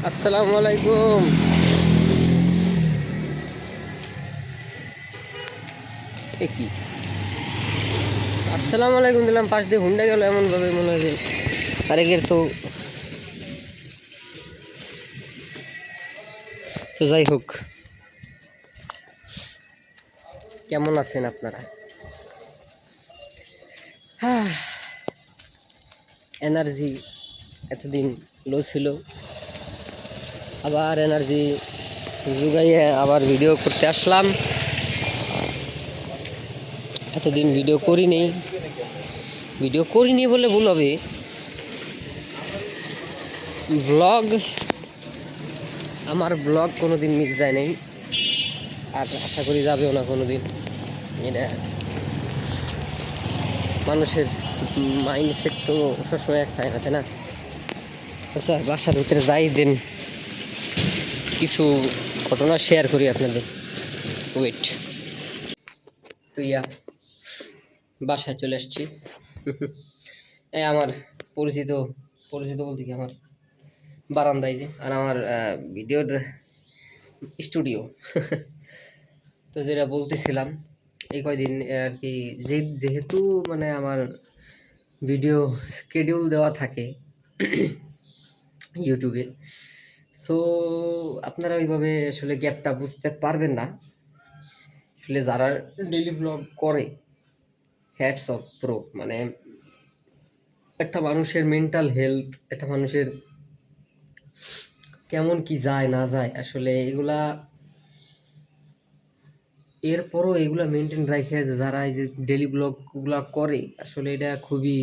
আসসালামু আলাইকুম। এ কি আসসালামু আলাইকুম দিলাম, পাশ দিয়ে হুন্ডা গেল এমন ভাবে মনে হয় যে আরেকের তো। যাই হোক, কেমন আছেন আপনারা? এনার্জি এতদিন লো ছিল, আবার এনার্জি জুগাইয়ে আবার ভিডিও করতে আসলাম। এতদিন ভিডিও করিনি বলে ভুল হবে। আমার ব্লগ কোনোদিন মিস যায় নাই, আর আশা করি যাবেও না কোনোদিন। এটা মানুষের মাইন্ডসেট তো সবসময় এক থাকে না, তাই না? আচ্ছা, বাসার ভিতরে যাই দেন, কিছু ঘটনা শেয়ার করি আপনাদের। ওয়েট, তো বাসায় চলে আসছি। এই আমার পরিচিত পরিচিত বলতে কি, আমার বারান্দায় যে, আর আমার ভিডিওর স্টুডিও। তো যেটা বলতেছিলাম, এই কয়দিন আর কি, যেহেতু মানে আমার ভিডিও স্কেডিউল দেওয়া থাকে ইউটিউবে, তো আপনারা ওইভাবে আসলে গ্যাপটা বুঝতে পারবেন না। আসলে যারা ডেইলি ব্লগ করে, হ্যাটস অফ প্রো। মানে একটা মানুষের মেন্টাল হেলথ, একটা মানুষের কেমন কি যায় না যায়, আসলে এগুলা এরপরও এগুলা মেনটেন রাখে যারা এই যে ডেলি ব্লগগুলা করে, আসলে এটা খুবই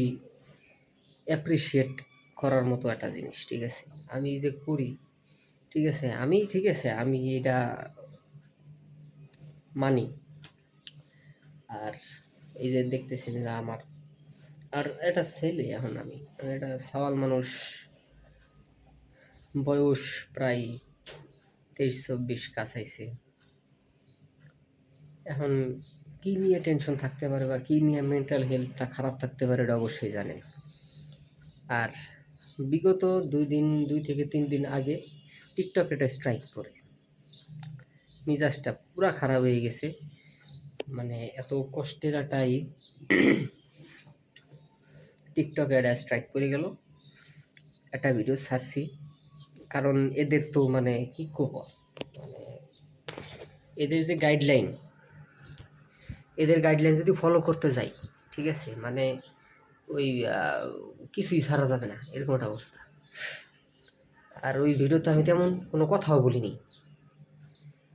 অ্যাপ্রিসিয়েট করার মতো একটা জিনিস। ঠিক আছে, আমি যে করি, ঠিক আছে, আমি এটা মানি। আর এই যে দেখতেছেন যে আমার আর এটা ছেলে, এখন আমি এটা সওয়াল মানুষ, বয়স প্রায় 23-24 কাছাইছে। এখন কি নিয়ে টেনশন থাকতে পারে বা কি নিয়ে মেন্টাল হেলথটা খারাপ থাকতে পারে, এটা অবশ্যই জানেন। আর বিগত 2 থেকে 3 দিন আগে টিকটক একটা স্ট্রাইক পড়ে, মিজাজটা পুরা খারাপ হয়ে গেছে। মানে এত কষ্টের টাইম, টিকটকে একটা স্ট্রাইক পড়ে গেল। একটা ভিডিও ছাড়ছি, কারণ এদের তো মানে কি করব, মানে এদের যে গাইডলাইন যদি ফলো করতে যাই, ঠিক আছে, মানে ওই কিছুই ছাড়া যাবে না, এরকম একটা অবস্থা। আর ওই ভিডিওতে আমি তেমন কোনো কথাও বলিনি,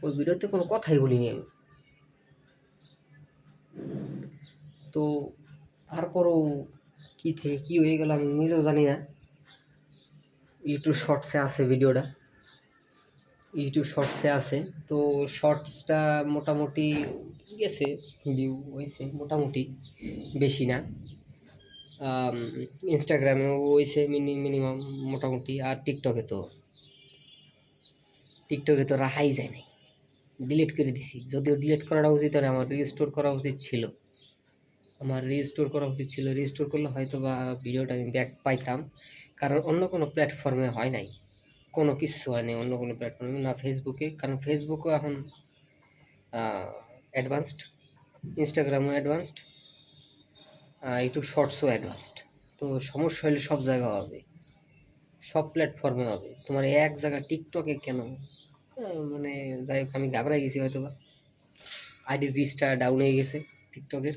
ওই ভিডিওতে কোনো কথাই বলিনি আমি। তো তারপরও কি থেকে কি হয়ে গেল আমি নিজেও জানি না। ইউটিউব শর্টসে আছে। তো শর্টসটা মোটামুটি গেছে, ভিউ হয়েছে মোটামুটি, বেশি না। ইনস্টাগ্রামেও হয়েছে মিনিমাম মোটামুটি। আর টিকটকে তো রাখাই যায় নাই, ডিলিট করে দিছি। যদিও ডিলিট করাটা উচিত না, আমার রিস্টোর করা উচিত ছিল। রিস্টোর করলে হয়তো বা ভিডিওটা আমি ব্যাক পাইতাম, কারণ অন্য কোনো প্ল্যাটফর্মে হয় নাই, কোনো কিছু হয় নাই অন্য কোনো প্ল্যাটফর্মে না, ফেসবুকে। কারণ ফেসবুকও এখন অ্যাডভান্সড, ইনস্টাগ্রামও অ্যাডভান্সড, ইউটিউব শর্টসও অ্যাডভান্সড। তো সমস্যা হলে সব জায়গা হবে, সব প্ল্যাটফর্মে হবে, তোমার এক জায়গা টিকটকে কেন? মানে যাই হোক, আমি ঘাবড়াই গেছি হয়তো বা, আইডির রিচটা ডাউন হয়ে গেছে টিকটকের।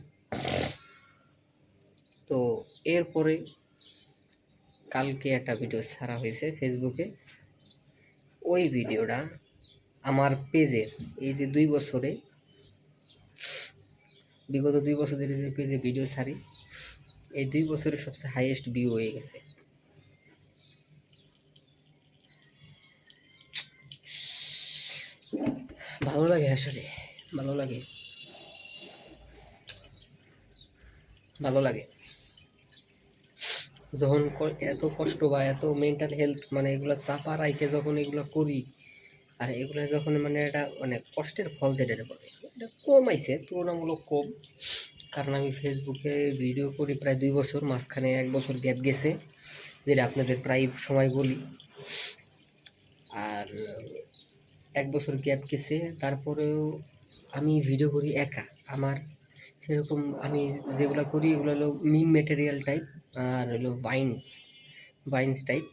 তো এরপরে কালকে একটা ভিডিও ছাড়া হয়েছে ফেসবুকে। ওই ভিডিওটা আমার পেজের, এই যে বিগত 2 বছর ধরে যে পেজে ভিডিও ছাড়ি, এই 2 বছরের সবচেয়ে হাইয়েস্ট ভিউ হয়ে গেছে। ভালো লাগে, আসলে ভালো লাগে, ভালো লাগে যখন এত কষ্ট বা এত মেন্টাল হেলথ, মানে এগুলো চাপা রাইখে যখন এগুলো করি, আর এগুলো যখন মানে এটা মানে কষ্টের ফল যেটা বলে, এটা কম আইছে, তুলনামূলক কম। কারণ আমি ফেসবুকে ভিডিও করি প্রায় 2 বছর, মাঝখানে 1 বছর গ্যাপ গেছে, যেটা আপনাদের প্রায় সময় বলি। আর 1 বছর গ্যাপ গেছে, তারপরেও আমি ভিডিও করি একা। আমার সেরকম আমি যেগুলো করি এগুলো হলো মিম ম্যাটেরিয়াল টাইপ আর হলো বাইন্স টাইপ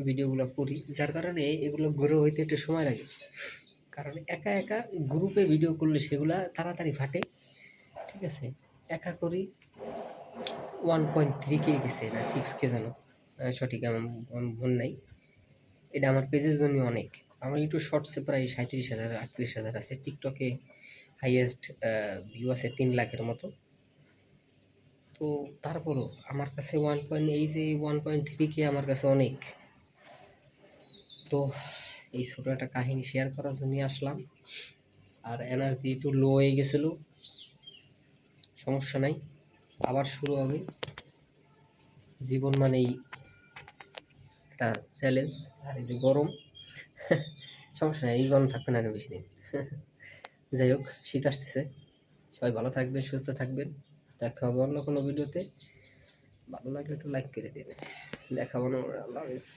ভিডিওগুলো করি, যার কারণে এগুলো গ্রো হইতে একটু সময় লাগে। কারণ একা একা গ্রুপে ভিডিও করলে সেগুলা তাড়াতাড়ি ফাটে, ঠিক আছে। একা করি 1.3K গেছে না 6K যেন, সঠিক আমার মনে নাই। এটা আমার পেজের জন্য অনেক। আমার ইউটিউব শর্টসে প্রায় 37,000 38,000 আছে, টিকটকে হাইয়েস্ট ভিউ আছে 3 লাখের মতো। তো তারপরও আমার কাছে এই যে 1.3K আমার কাছে অনেক। তো এই ছোটো একটা কাহিনী শেয়ার করার জন্য আসলাম। আর এনার্জি একটু লো হয়ে গেছিলো, সমস্যা নাই, আবার শুরু হবে। জীবন মানেই একটা চ্যালেঞ্জ। আর এই যে গরম, সমস্যা নেই, এই গরম থাকবে না আরও বেশি দিন। যাই হোক, শীত আসতেছে, সবাই ভালো থাকবেন, সুস্থ থাকবেন। দেখা হবে অন্য কোনো ভিডিওতে। ভালো লাগলে একটু লাইক করে দিন। দেখা হবে না, আল্লাহ হাফেজ।